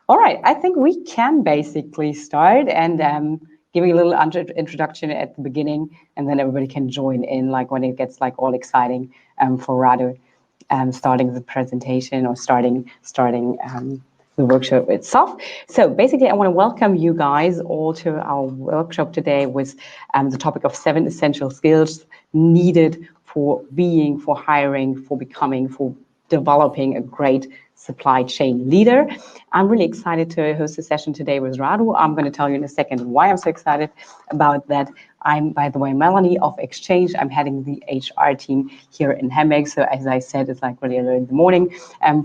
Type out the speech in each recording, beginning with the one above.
All right, I think we can basically start and give you a little introduction at the beginning, and then everybody can join in, like when it gets like all exciting for Radu, starting the presentation or starting the workshop itself. So basically, I want to welcome you guys all to our workshop today with the topic of 7 essential skills needed for being, for hiring, for becoming, for developing a great supply chain leader. I'm really excited to host a session today with Radu. I'm going to tell you in a second why I'm so excited about that. I'm, by the way, Melanie of Exchange. I'm heading the HR team here in Hamburg. So as I said, it's like really early in the morning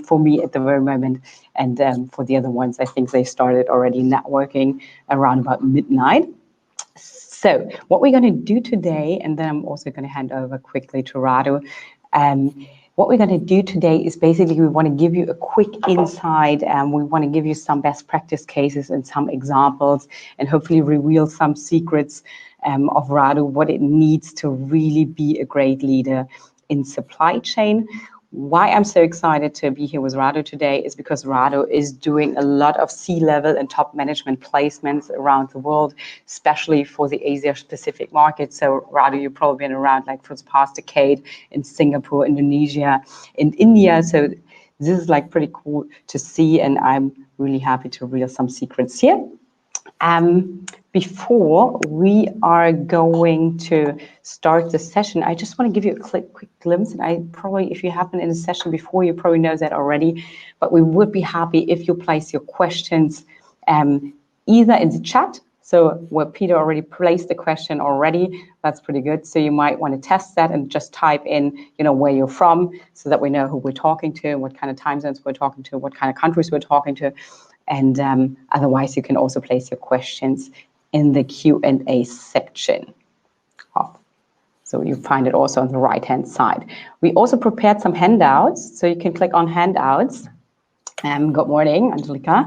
for me at the very moment. And for the other ones, I think they started already networking around about midnight. So what we're going to do today, and then I'm also going to hand over quickly to Radu. What we're going to do today is basically we want to give you a quick insight and we want to give you some best practice cases and some examples and hopefully reveal some secrets of Radu, what it needs to really be a great leader in supply chain. Why I'm so excited to be here with Radu today is because Radu is doing a lot of C-level and top management placements around the world, especially for the Asia-Pacific market. So Radu, you've probably been around like for the past decade in Singapore, Indonesia, and India. So this is like pretty cool to see, and I'm really happy to reveal some secrets here. Before we are going to start the session, I just want to give you a quick glimpse. And I probably, if you have been in a session before, you probably know that already. But we would be happy if you place your questions either in the chat. So where Peter already placed the question already, that's pretty good. So you might want to test that and just type in, where you're from, so that we know who we're talking to, what kind of time zones we're talking to, what kind of countries we're talking to. And otherwise, you can also place your questions in the Q&A section. So you find it also on the right-hand side. We also prepared some handouts, so you can click on handouts. Good morning, Angelica.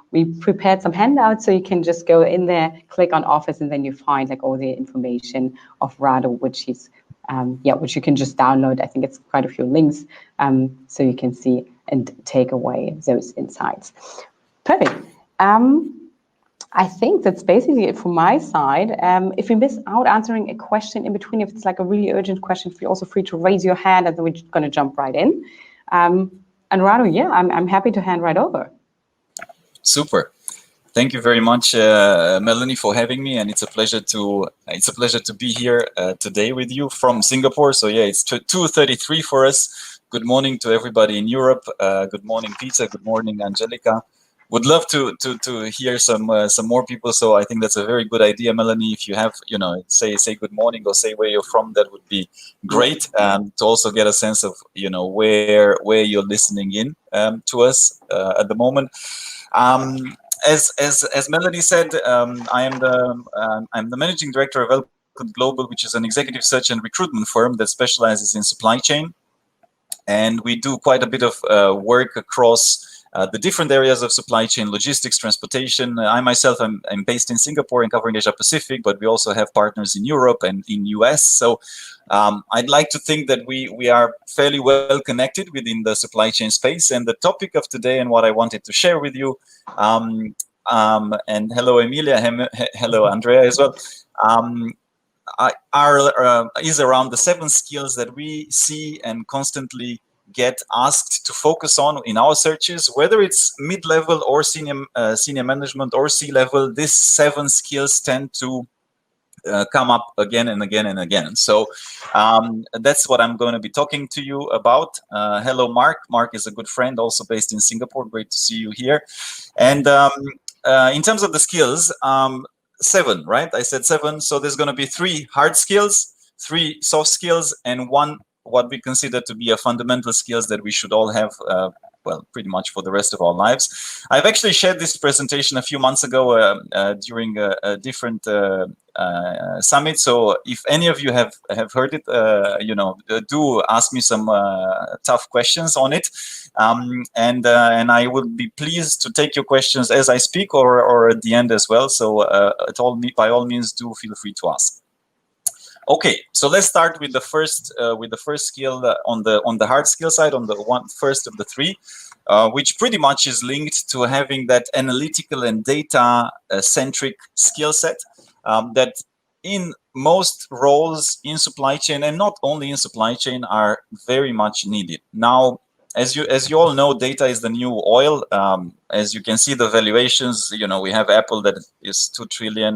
We prepared some handouts, so you can just go in there, click on Office, and then you find like all the information of Radu, which you can just download. I think it's quite a few links, so you can see and take away those insights. Perfect. I think that's basically it from my side. If you miss out answering a question in between, if it's like a really urgent question, feel also free to raise your hand, and then we're just going to jump right in. And Radu, yeah, I'm happy to hand right over. Super. Thank you very much, Melanie, for having me, and it's a pleasure to be here today with you from Singapore. So yeah, it's 2:33 for us. Good morning to everybody in Europe. Good morning, Peter. Good morning, Angelica. Would love to hear some more people. So I think that's a very good idea, Melanie. If you have, say good morning or say where you're from, that would be great. To also get a sense of, where you're listening in to us at the moment. As Melanie said, I'm the managing director of Elcott Global, which is an executive search and recruitment firm that specializes in supply chain, and we do quite a bit of work across the different areas of supply chain, logistics, transportation. I myself, I'm based in Singapore and covering Asia Pacific, but we also have partners in Europe and in US. So I'd like to think that we are fairly well connected within the supply chain space. And the topic of today and what I wanted to share with you, and hello, Emilia, hello, Andrea as well, is around the 7 skills that we see and constantly get asked to focus on in our searches, whether it's mid-level or senior management or C-level. These 7 skills tend to come up again and again and again. So that's what I'm going to be talking to you about. Hello, Mark. Mark is a good friend, also based in Singapore. Great to see you here. And in terms of the skills, 7, right? I said 7. So there's going to be 3 hard skills, 3 soft skills, and 1 what we consider to be a fundamental skills that we should all have, pretty much for the rest of our lives. I've actually shared this presentation a few months ago during a different summit. So if any of you have heard it, do ask me some tough questions on it. And I would be pleased to take your questions as I speak or at the end as well. So by all means, do feel free to ask. Okay, so let's start with the first skill on the hard skill side, on the first of the three, which pretty much is linked to having that analytical and data centric skill set that in most roles in supply chain, and not only in supply chain, are very much needed. Now, as you all know, data is the new oil. As you can see, the valuations, we have Apple that is $2 trillion.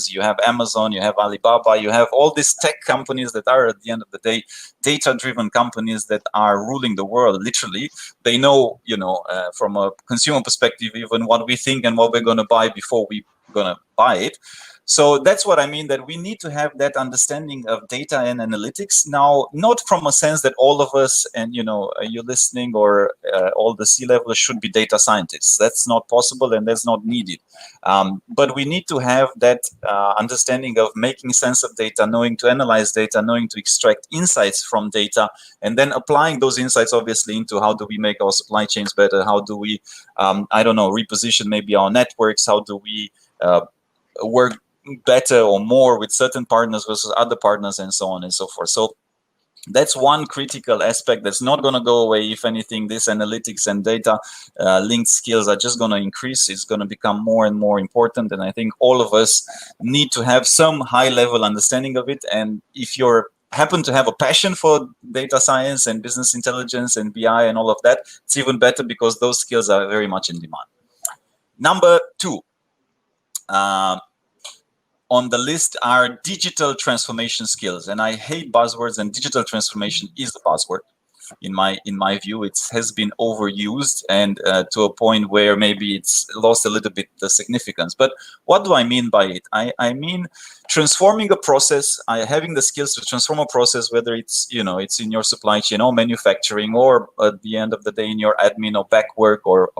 You have Amazon, you have Alibaba, you have all these tech companies that are, at the end of the day, data-driven companies that are ruling the world, literally. They know, from a consumer perspective, even what we think and what we're going to buy before we're going to buy it. So that's what I mean, that we need to have that understanding of data and analytics. Now, not from a sense that all of us, and you're listening, or all the C-level should be data scientists. That's not possible, and that's not needed. But we need to have that understanding of making sense of data, knowing to analyze data, knowing to extract insights from data, and then applying those insights, obviously, into how do we make our supply chains better? How do we, reposition maybe our networks? How do we work better or more with certain partners versus other partners, and so on and so forth. So that's one critical aspect that's not going to go away. If anything, this analytics and data linked skills are just going to increase. It's going to become more and more important, and I think all of us need to have some high level understanding of it. And if you're happen to have a passion for data science and business intelligence and BI and all of that, it's even better, because those skills are very much in demand. Number two on the list are digital transformation skills. And I hate buzzwords, and digital transformation is the buzzword. In my view, it has been overused, and to a point where maybe it's lost a little bit the significance. But what do I mean by it? I mean transforming a process, having the skills to transform a process, whether it's it's in your supply chain or manufacturing, or at the end of the day in your admin or back work, or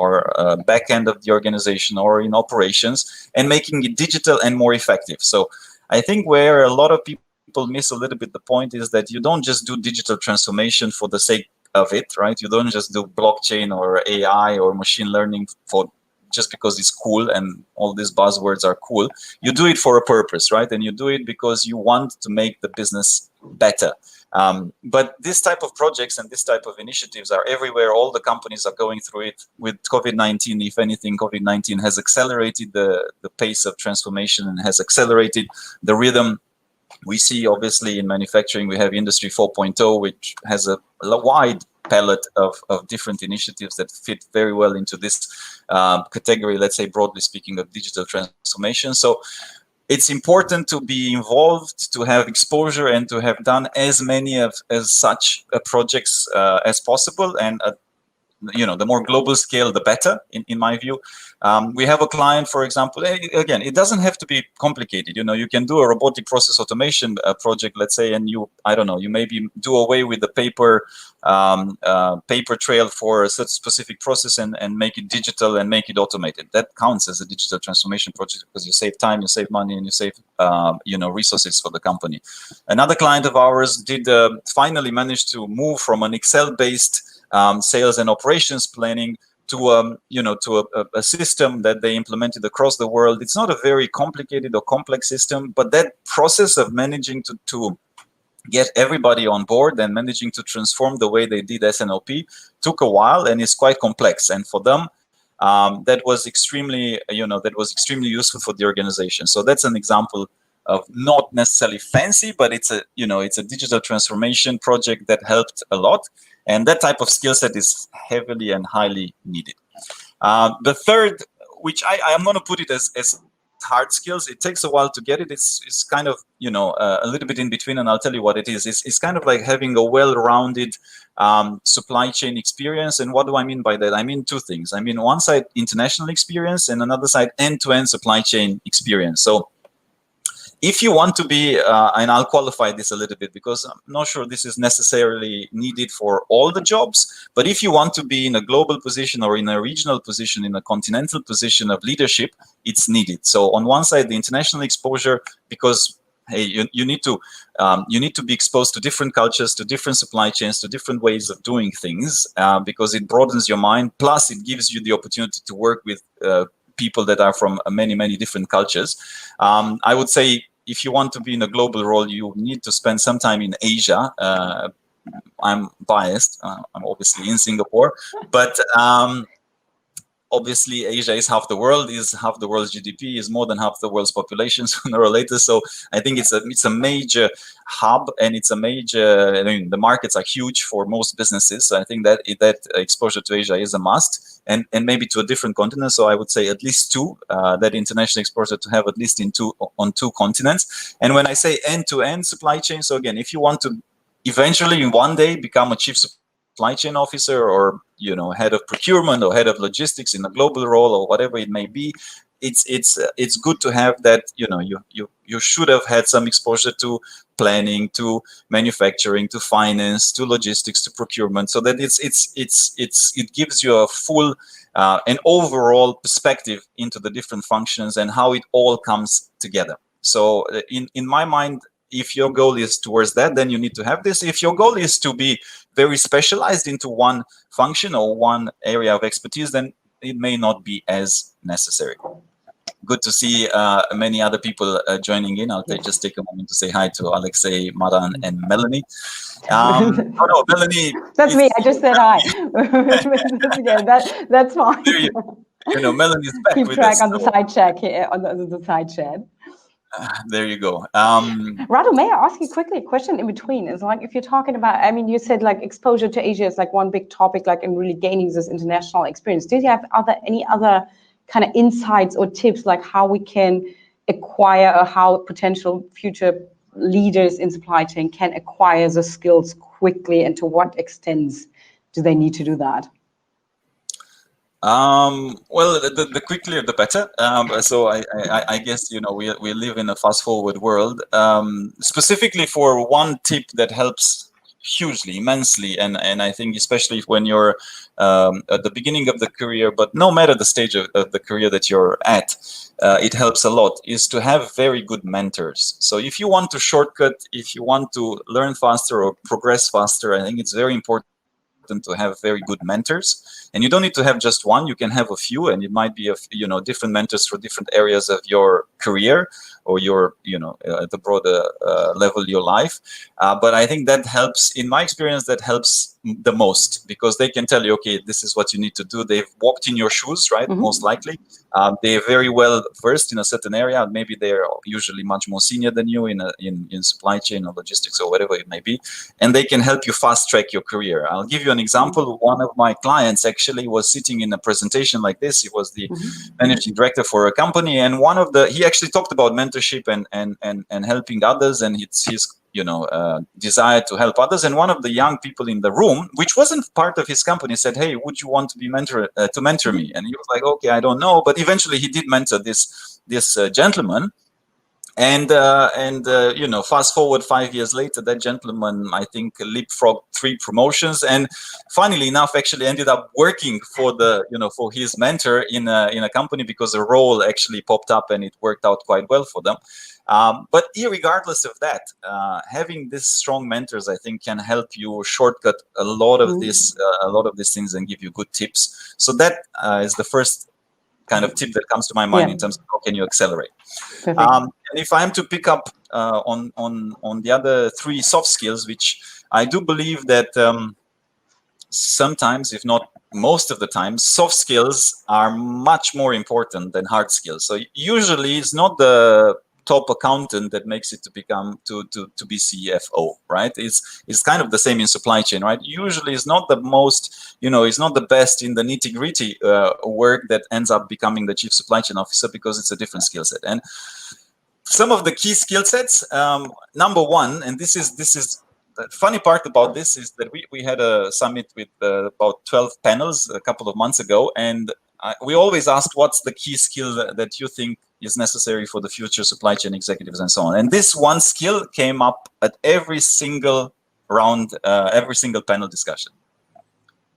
back end of the organization, or in operations, and making it digital and more effective. So I think where a lot of people miss a little bit the point is that you don't just do digital transformation for the sake of it, right? You don't just do blockchain or AI or machine learning for just because it's cool and all these buzzwords are cool. You do it for a purpose, right? And you do it because you want to make the business better. But this type of projects and this type of initiatives are everywhere. All the companies are going through it. With COVID-19, if anything, COVID-19 has accelerated the pace of transformation and has accelerated the rhythm. We see, obviously, in manufacturing, we have Industry 4.0, which has a wide palette of different initiatives that fit very well into this category, let's say, broadly speaking, of digital transformation. So it's important to be involved, to have exposure, and to have done as many as such projects as possible. And the more global scale, the better, in my view. We have a client, for example, again, it doesn't have to be complicated. You can do a robotic process automation project, let's say, and you maybe do away with the paper trail for a certain specific process and make it digital and make it automated. That counts as a digital transformation project, because you save time, you save money, and you save resources for the company. Another client of ours did finally manage to move from an Excel-based sales and operations planning to a system that they implemented across the world. It's not a very complicated or complex system, but that process of managing to get everybody on board and managing to transform the way they did SNOP took a while, and it's quite complex. And for them, that was extremely useful for the organization. So that's an example of not necessarily fancy, but it's a digital transformation project that helped a lot. And that type of skill set is heavily and highly needed. The third, which I'm going to put it as hard skills, it takes a while to get it. It's kind of, a little bit in between, and I'll tell you what it is. It's kind of like having a well-rounded supply chain experience. And what do I mean by that? I mean two things. I mean, one side, international experience, and another side, end-to-end supply chain experience. So if you want to be, and I'll qualify this a little bit because I'm not sure this is necessarily needed for all the jobs, but if you want to be in a global position or in a regional position, in a continental position of leadership, it's needed. So on one side, the international exposure, because hey, you need to be exposed to different cultures, to different supply chains, to different ways of doing things, because it broadens your mind. Plus, it gives you the opportunity to work with people that are from many different cultures. I would say, if you want to be in a global role, you need to spend some time in Asia. I'm biased. I'm obviously in Singapore, but obviously Asia is half the world, is half the world's GDP, is more than half the world's population sooner or later. So I think it's a major hub, and it's a major, I mean, the markets are huge for most businesses. So I think that exposure to Asia is a must, and maybe to a different continent. So I would say at least two, that international exposure to have at least on two continents. And when I say end-to-end supply chain, so again, if you want to eventually in one day become a chief supply chain officer, or head of procurement or head of logistics in a global role, or whatever it may be, it's good to have that. You should have had some exposure to planning, to manufacturing, to finance, to logistics, to procurement, so that it gives you a full an overall perspective into the different functions and how it all comes together. So in my mind, if your goal is towards that, then you need to have this. If your goal is to be very specialized into one function or one area of expertise, then it may not be as necessary. Good to see many other people joining in. I'll just take a moment to say hi to Alexei, Maran, and Melanie. No, Melanie. That's me. I just said hi. That's fine. Melanie's back Keep with track us. on the side chat here, on the side chat. There you go. Radu, may I ask you quickly a question in between? Is like, if you're talking about, I mean, you said like exposure to Asia is like one big topic, like in really gaining this international experience. Do you have any other kind of insights or tips, like how we can acquire, or how potential future leaders in supply chain can acquire the skills quickly, and to what extent do they need to do that? Well, the quicker the better. So I guess we live in a fast forward world. Specifically for one tip that helps hugely, immensely, and I think especially when you're at the beginning of the career, but no matter the stage of the career that you're at, it helps a lot, is to have very good mentors. So if you want to shortcut, if you want to learn faster or progress faster, I think it's very important to have very good mentors. And you don't need to have just one, you can have a few, and it might be different mentors for different areas of your career, or your at the broader level of your life. But I think that helps, in my experience, that helps the most, because they can tell you, okay, this is what you need to do. They've walked in your shoes, right? Mm-hmm. Most likely. They're very well versed in a certain area. Maybe they're usually much more senior than you in supply chain or logistics or whatever it may be. And they can help you fast track your career. I'll give you an example. One of my clients actually was sitting in a presentation like this. He was the managing director for a company. And he actually talked about mentorship and helping others, and it's his desire to help others. And one of the young people in the room, which wasn't part of his company, said, "Hey, would you want to be to mentor me?" And he was like, "Okay, I don't know." But eventually he did mentor this gentleman. And fast forward 5 years later, that gentleman, I think, leapfrogged 3 promotions, and funnily enough, actually ended up working for for his mentor in a company, because a role actually popped up and it worked out quite well for them. But irregardless of that, having these strong mentors, I think, can help you shortcut a lot of these things and give you good tips. So that is the first kind of tip that comes to my mind in terms of how can you accelerate. And if I am to pick up on the other 3 soft skills, which I do believe that sometimes, if not most of the time, soft skills are much more important than hard skills. So usually it's not the top accountant that makes it to become to be CFO, right? It's kind of the same in supply chain, right? Usually it's not the most, it's not the best in the nitty-gritty work that ends up becoming the chief supply chain officer, because it's a different skill set. And some of the key skill sets, number one, and this is the funny part about this, is that we had a summit with about 12 panels a couple of months ago, and we always asked, what's the key skill that you think is necessary for the future supply chain executives and so on. And this one skill came up at every single round, every single panel discussion.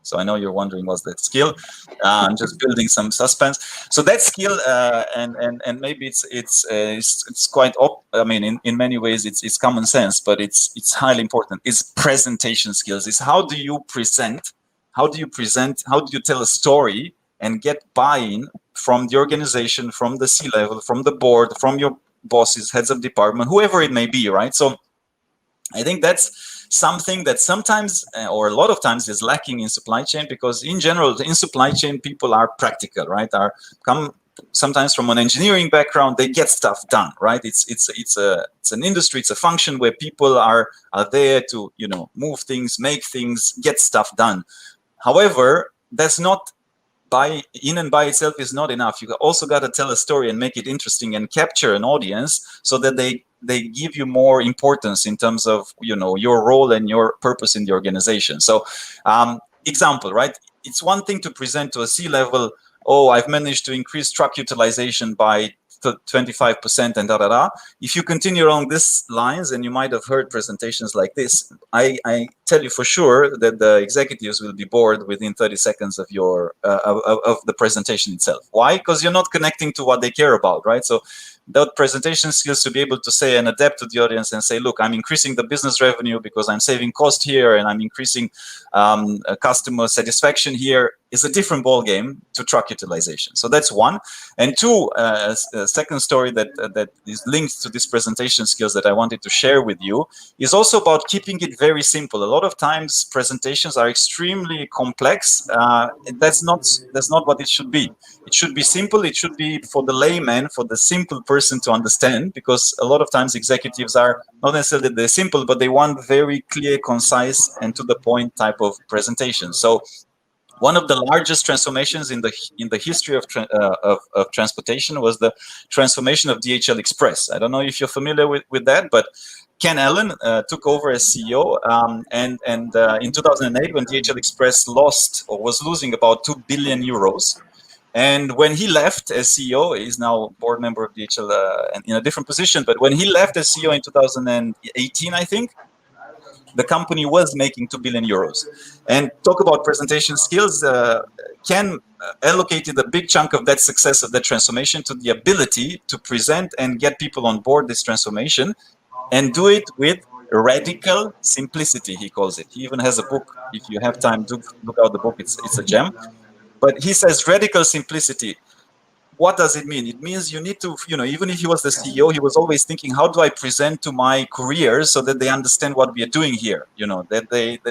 So I know you're wondering what's that skill. I'm just building some suspense. So that skill, and maybe it's quite, I mean, in many ways it's common sense, but it's highly important. It's presentation skills. It's how do you present? How do you tell a story and get buy-in from the organization, from the C-level, from the board, from your bosses, heads of department, whoever it may be, right? So I think that's something that sometimes or a lot of times is lacking in supply chain, because in general in supply chain people are practical, right? Are come sometimes from an engineering background, they get stuff done, right? It's an industry, it's a function where people are there to, you know, move things, make things, get stuff done. However, that's not by itself is not enough. You also got to tell a story and make it interesting and capture an audience so that they give you more importance in terms of, you know, your role and your purpose in the organization. So example, right? It's one thing to present to a C-level, oh, I've managed to increase truck utilization by 25% and da. If you continue along these lines, and you might have heard presentations like this, I tell you for sure that the executives will be bored within 30 seconds of your of the presentation itself. Why? Because you're not connecting to what they care about, right? So that presentation skills to be able to say and adapt to the audience and say, look, I'm increasing the business revenue because I'm saving cost here, and I'm increasing customer satisfaction here, is a different ball game to truck utilization. So that's one. And two, a second story that is linked to this presentation skills that I wanted to share with you is also about keeping it very simple. A lot of times presentations are extremely complex. That's not what it should be. It should be simple. It should be for the layman, for the simple person to understand, because a lot of times executives are not necessarily they're simple, but they want very clear, concise, and to the point type of presentation. So one of the largest transformations in the history of transportation was the transformation of DHL Express. I don't know if you're familiar with that, but Ken Allen took over as CEO, and in 2008, when DHL Express lost or was losing about 2 billion euros, and when he left as CEO, he's now board member of DHL and in a different position. But when he left as CEO in 2018, I think, the company was making 2 billion euros. And talk about presentation skills, Ken allocated a big chunk of that success of that transformation to the ability to present and get people on board this transformation, and do it with radical simplicity, he calls it. He even has a book. If you have time, do look out the book. It's a gem. But he says radical simplicity. What does it mean? It means you need to, you know, even if he was the CEO, he was always thinking, how do I present to my careers so that they understand what we are doing here? You know, that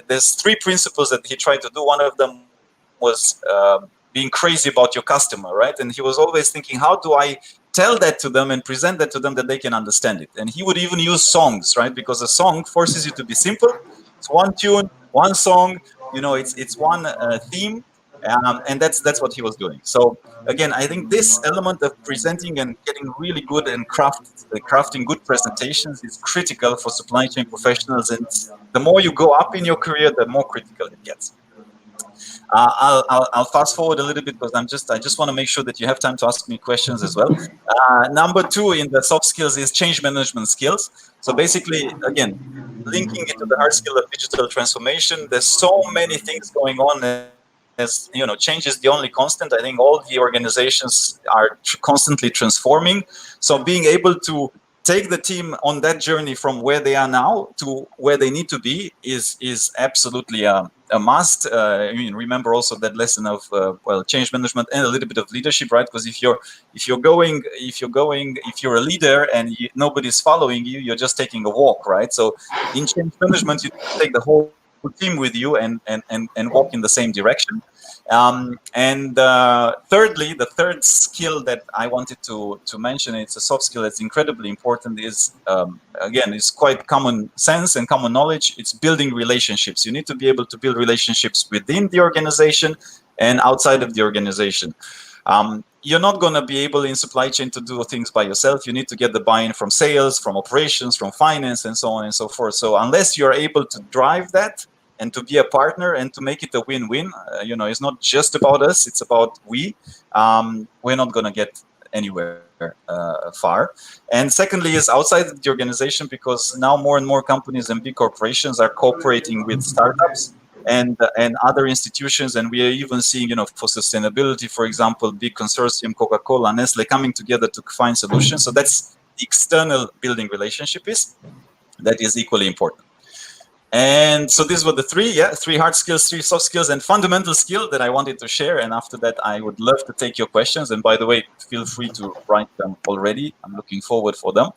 there's three principles that he tried to do. One of them was being crazy about your customer, right? And he was always thinking, how do I tell that to them and present that to them that they can understand it? And he would even use songs, right? Because a song forces you to be simple. It's one tune, one song, you know, it's one theme. And that's what he was doing. So again, I think this element of presenting and getting really good and crafting good presentations is critical for supply chain professionals. And the more you go up in your career, the more critical it gets. I'll fast forward a little bit because I just want to make sure that you have time to ask me questions as well. Number two in the soft skills is change management skills. So basically, again, linking it to the hard skill of digital transformation. There's so many things going on. As you know, change is the only constant. I think all the organizations are constantly transforming. So being able to take the team on that journey from where they are now to where they need to be is absolutely a must. I mean, remember also that lesson of change management and a little bit of leadership, right? Because if you're a leader and nobody's following you, you're just taking a walk, right? So in change management, you take the whole team with you and walk in the same direction. Thirdly, the third skill that I wanted to mention, it's a soft skill that's incredibly important, is again, it's quite common sense and common knowledge. It's building relationships. You need to be able to build relationships within the organization and outside of the organization. You're not going to be able in supply chain to do things by yourself. You need to get the buy-in from sales, from operations, from finance, and so on and so forth. So unless you're able to drive that and to be a partner and to make it a win-win, it's not just about us, it's about we're not going to get anywhere far. And secondly is outside of the organization, because now more and more companies and big corporations are cooperating with startups and other institutions, and we are even seeing, for sustainability, for example, big consortium, Coca-Cola, Nestle, coming together to find solutions. So that's the external building relationship that is equally important. And so these were the three hard skills, three soft skills, and fundamental skill that I wanted to share. And after that, I would love to take your questions. And by the way, feel free to write them already. I'm looking forward for them,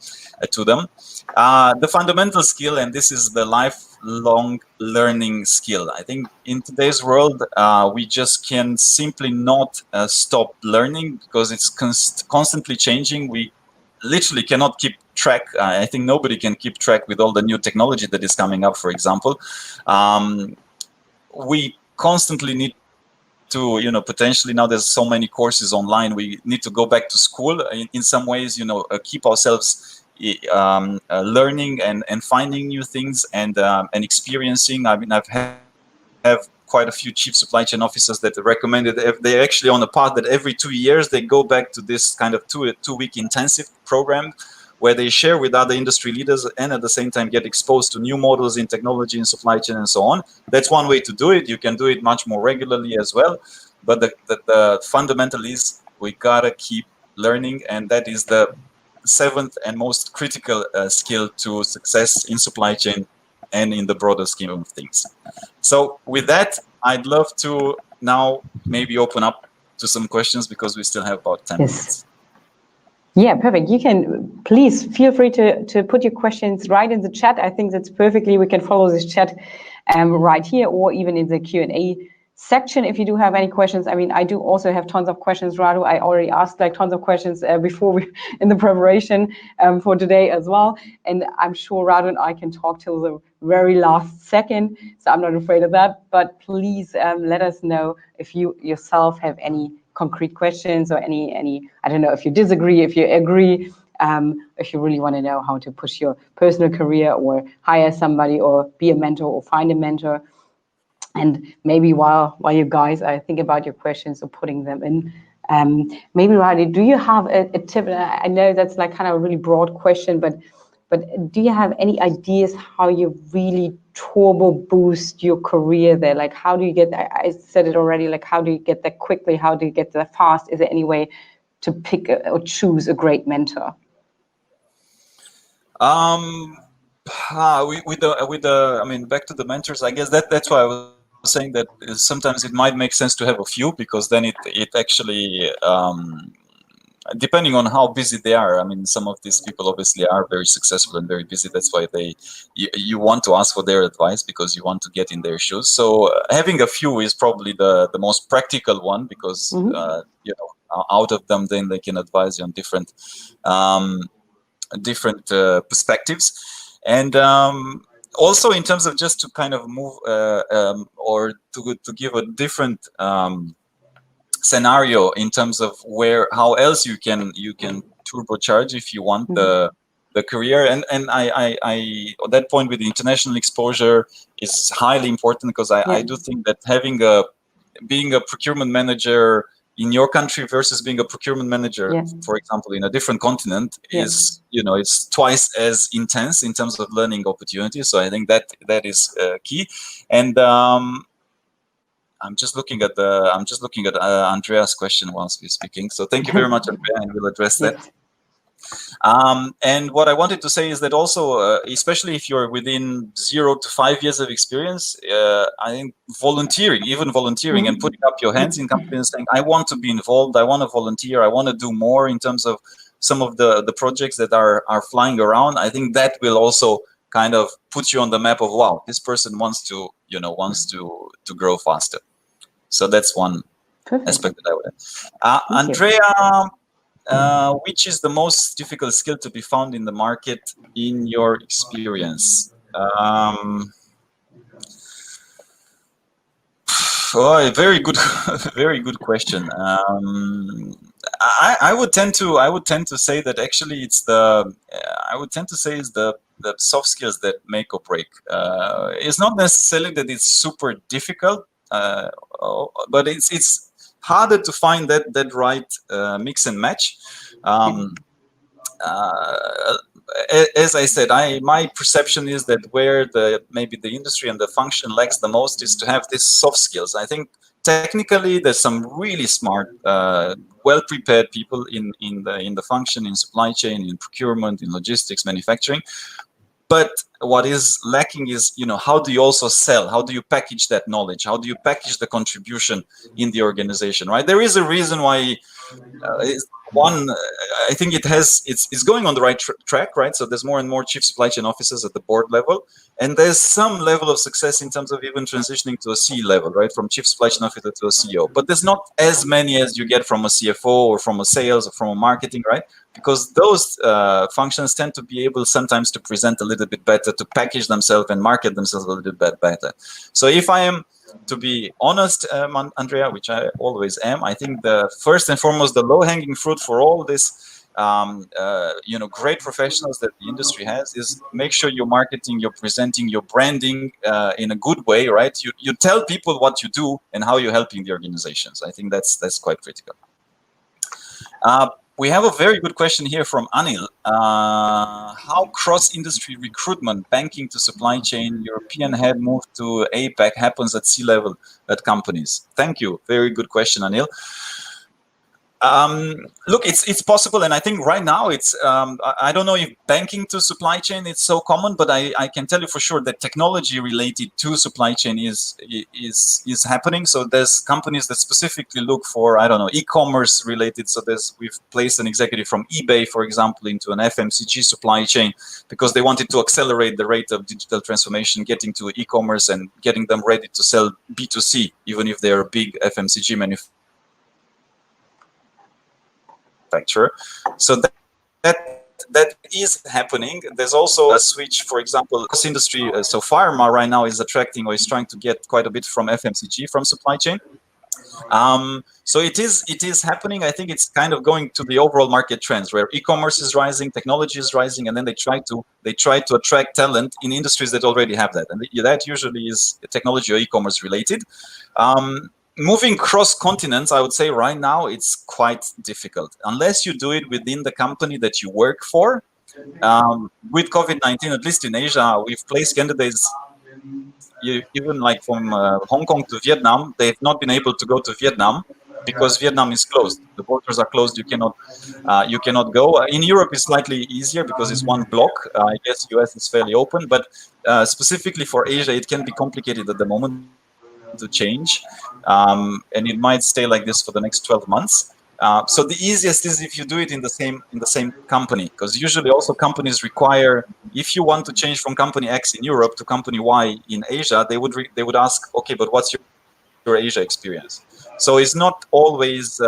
to them. The fundamental skill, and this is the lifelong learning skill. I think in today's world, we just can simply not stop learning because it's constantly changing. We literally cannot keep track. I think nobody can keep track with all the new technology that is coming up, for example. We constantly need to, potentially now there's so many courses online. We need to go back to school in some ways, keep ourselves learning and finding new things and experiencing. I mean, have quite a few chief supply chain officers that recommended they're actually on a path that every 2 years they go back to this kind of two-week intensive program where they share with other industry leaders and at the same time get exposed to new models in technology and supply chain and so on. That's one way to do it. You can do it much more regularly as well. But the fundamental is we gotta keep learning, and that is the seventh and most critical skill to success in supply chain and in the broader scheme of things. So with that, I'd love to now maybe open up to some questions because we still have about 10 minutes. Yeah, perfect. You can please feel free to put your questions right in the chat. I think that's perfectly. We can follow this chat right here or even in the Q&A section if you do have any questions. I mean, I do also have tons of questions, Radu. I already asked like tons of questions before we in the preparation for today as well. And I'm sure Radu and I can talk till the very last second. So I'm not afraid of that. But please let us know if you yourself have any concrete questions or any I don't know if you disagree, if you agree, if you really want to know how to push your personal career or hire somebody or be a mentor or find a mentor. And maybe while you guys think about your questions or putting them in, maybe Radu, do you have a tip? I know that's like kind of a really broad question, but do you have any ideas how you really turbo boost your career there? Like, how do you get that? I said it already, like, how do you get that quickly? How do you get that fast? Is there any way to pick or choose a great mentor? With the, I mean, back to the mentors, I guess that's why I was saying that sometimes it might make sense to have a few, because then it actually, depending on how busy they are. I mean, some of these people obviously are very successful and very busy. That's why you want to ask for their advice because you want to get in their shoes. So having a few is probably the most practical one, because out of them, then they can advise you on different perspectives. And also in terms of just to kind of move or to give a different scenario in terms of how else you can turbocharge if you want the career, and I at that point with the international exposure is highly important, because I do think that being a procurement manager in your country versus being a procurement manager, for example, in a different continent is, it's twice as intense in terms of learning opportunities. So I think that is key. And I'm just looking at Andrea's question whilst we're speaking. So thank you very much, Andrea, and we'll address that. And what I wanted to say is that also, especially if you're within 0 to 5 years of experience, I think volunteering and putting up your hands in companies saying, I want to be involved, I want to volunteer, I want to do more in terms of some of the projects that are flying around. I think that will also kind of put you on the map of, wow, this person wants to grow faster. So that's one aspect that I would add. Andrea, which is the most difficult skill to be found in the market in your experience? Very good, very good question. I would tend to say that actually it's the soft skills that make or break. It's not necessarily that it's super difficult, but it's harder to find that right mix and match. As I said, my perception is that where maybe the industry and the function lacks the most is to have these soft skills. I think technically there's some really smart, well-prepared people in the function, in supply chain, in procurement, in logistics, manufacturing. But what is lacking is, how do you also sell? How do you package that knowledge? How do you package the contribution in the organization, right? There is a reason why I think it's going on the right track, right? So there's more and more chief supply chain officers at the board level, and there's some level of success in terms of even transitioning to a C level, right? From chief supply chain officer to a CEO. But there's not as many as you get from a CFO or from a sales or from a marketing, right? Because those functions tend to be able sometimes to present a little bit better, to package themselves and market themselves a little bit better. So if I am to be honest, Andrea, which I always am, I think the first and foremost, the low-hanging fruit for all this, great professionals that the industry has is make sure you're marketing, you're presenting, you're branding in a good way, right? You tell people what you do and how you're helping the organizations. I think that's quite critical. We have a very good question here from Anil. How cross-industry recruitment, banking to supply chain, European head move to APAC happens at C-level at companies? Thank you. Very good question, Anil. Look, it's possible, and I think right now it's I don't know if banking to supply chain is so common, but I can tell you for sure that technology related to supply chain is happening. So there's companies that specifically look for, I don't know, e-commerce related. So we've placed an executive from eBay, for example, into an FMCG supply chain because they wanted to accelerate the rate of digital transformation, getting to e-commerce and getting them ready to sell B2C, even if they're a big FMCG manufacturer. So that is happening. There's also a switch, for example, this industry. So pharma right now is attracting or is trying to get quite a bit from FMCG, from supply chain. So it is happening. I think it's kind of going to the overall market trends where e-commerce is rising, technology is rising, and then they try to attract talent in industries that already have that, and that usually is technology or e-commerce related. Moving cross continents, I would say right now it's quite difficult unless you do it within the company that you work for. With COVID-19, at least in Asia, we've placed candidates even like from Hong Kong to Vietnam. They've not been able to go to Vietnam because Vietnam is closed. The borders are closed. You cannot go. In Europe, it's slightly easier because it's one block. I guess US is fairly open, but specifically for Asia, it can be complicated at the moment to change, and it might stay like this for the next 12 months. So the easiest is if you do it in the same company, because usually also companies require, if you want to change from company X in Europe to company Y in Asia, they would ask, okay, but what's your Asia experience? So it's not always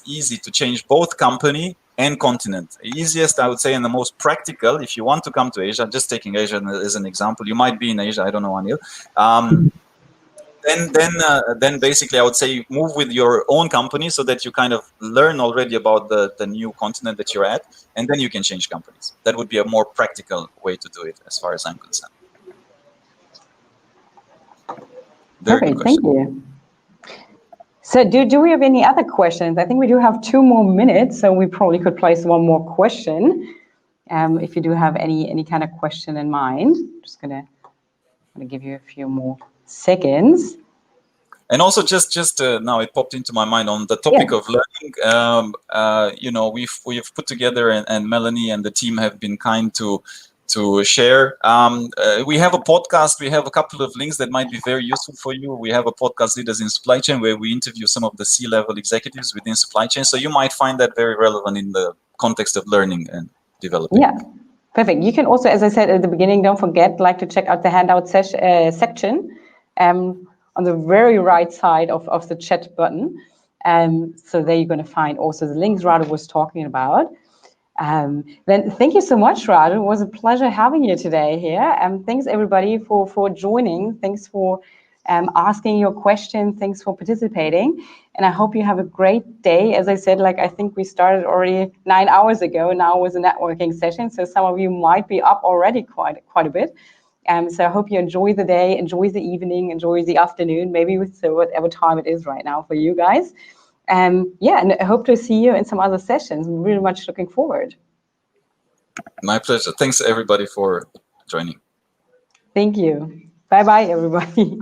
easy to change both company and continent. The easiest, I would say, and the most practical, if you want to come to Asia, just taking Asia as an example, you might be in Asia, I don't know, Anil. Then basically I would say move with your own company so that you kind of learn already about the new continent that you're at, and then you can change companies. That would be a more practical way to do it as far as I'm concerned. Perfect, thank you. So do we have any other questions? I think we do have 2 more minutes, so we probably could place one more question. If you do have any kind of question in mind, I'm just gonna give you a few more seconds. And also just now it popped into my mind on the topic of learning. We've put together, and Melanie and the team have been kind to share. We have a podcast. We have a couple of links that might be very useful for you. We have a podcast, Leaders in Supply Chain, where we interview some of the C-level executives within supply chain. So you might find that very relevant in the context of learning and developing. Yeah. Perfect. You can also, as I said at the beginning, don't forget to check out the handout section on the very right side of the chat button. So there you're going to find also the links Radu was talking about. Then thank you so much, Radu. It was a pleasure having you today here. Thanks everybody for joining. Thanks for asking your question. Thanks for participating. And I hope you have a great day. As I said, I think we started already 9 hours ago. Now was a networking session. So some of you might be up already quite a bit. So I hope you enjoy the day, enjoy the evening, enjoy the afternoon, maybe with whatever time it is right now for you guys. And I hope to see you in some other sessions. I'm really much looking forward. My pleasure. Thanks everybody for joining. Thank you. Bye-bye, everybody.